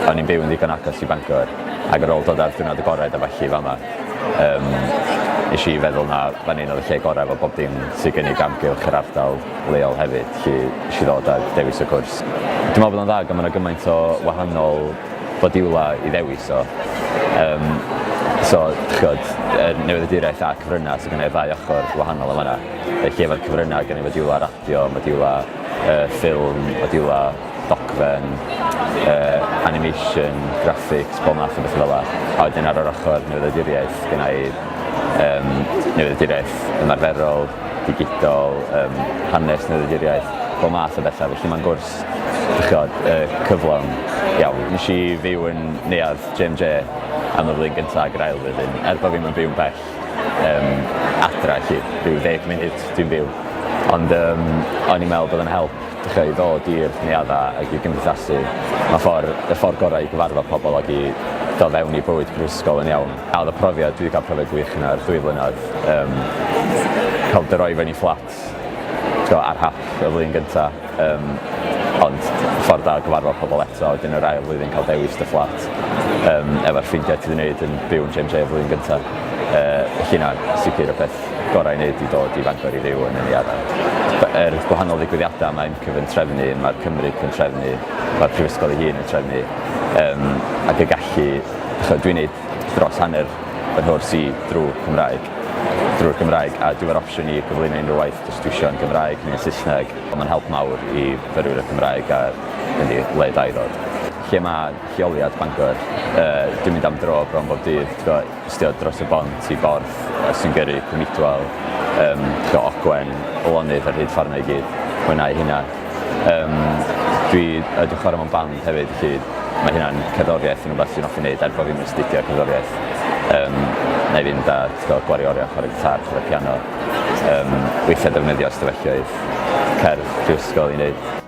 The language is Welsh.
o'n i'n byw yn ddigon agos i Bangor, ac ar ôl dod ar diwrnod agored a falle fama, nes i feddwl na fan hyn oedd y lle gorau efo bob dim sy'n gynnig amgylch yr ardal leol hefyd, lle nes i ddod ar dewis y cwrs. Dwi'n meddwl bod o'n dda gan mae yna gymaint o wahanol fodiwla i ddewis o. So, Newyddiaduraeth a cyfryngau sy'n gynnau ddau ochr wahanol am yna. Felly efo'r cyfryngau gynnau fodiwla radio, modiwla ffilm, modiwla dogfen, animation, graphics, bob math o beth fel yna. A wedyn ar yr ochr Newyddiaduraeth gynnau Newyddiaduraeth ymarferol, digidol, hanes Newyddiaduraeth, bob math o bethau. Felly mae'n gwrs cyflawn iawn. Nes i fyw yn neuadd JMJ am y flwyddyn gyntaf ag yr ail flwyddyn, bod fi'm yn byw'n bell adra, rhyw 10 munud dwi'n byw. Ond o'n i'n meddwl bod yn help i ddod i'r neuaddau ac i gymdeithasu. Y ffordd gorau i gyfarfod pobl ac i dod fewn i bywyd Prifysgol yn iawn. A oedd y profiad, dwi wedi cael profiad gwych yna ar 2 flynedd. Cael dy roi fewn i fflat ar hap y flwyddyn gyntaf. Ond ffordd da gyfarfod pobl eto, wedyn yr ail flwyddyn cael dewis dy fflat efo'r ffrindiau ti wedi wneud yn byw yn JMJ y flwyddyn gyntaf. Felly na, sicr y peth gorau i wneud i dod i Bangor i fyw yn y neuaddau. Yr gwahanol ddigwyddiadau mae'n cyfyntrefnu, mae'r Cymru yn trefnu, mae'r Prifysgol ei hun yn trefnu, ac y gallu, dwi'n wneud dros hanner fy nhwrs i drwy'r Gymraeg, a dwi'n opsiwn i gyflwyno unrhyw waith dystwisio yn Gymraeg neu'n Saesneg. Mae'n help mawr i fyrwyr y Gymraeg a mynd i le da i ddod. Lle mae lleoliad Bangor, dwi'n mynd am dro bron bob dydd, ystod dros y bont i Borth, sy'n gyrru Cwmidwal, Ogwen, Olonydd ar hyd ffordd i gyd, mwynhau hynna. Dwi'n chwarae mewn band hefyd, felly mae hynna'n cerddoriaeth yn rhywbeth sy'n offi wneud bod fi'n astudio cerddoriaeth. Na i fynd a gwario oriau, chwarae gitar, chwarae piano, weithiau defnyddio ystafelloedd cerdd Prifysgol i wneud.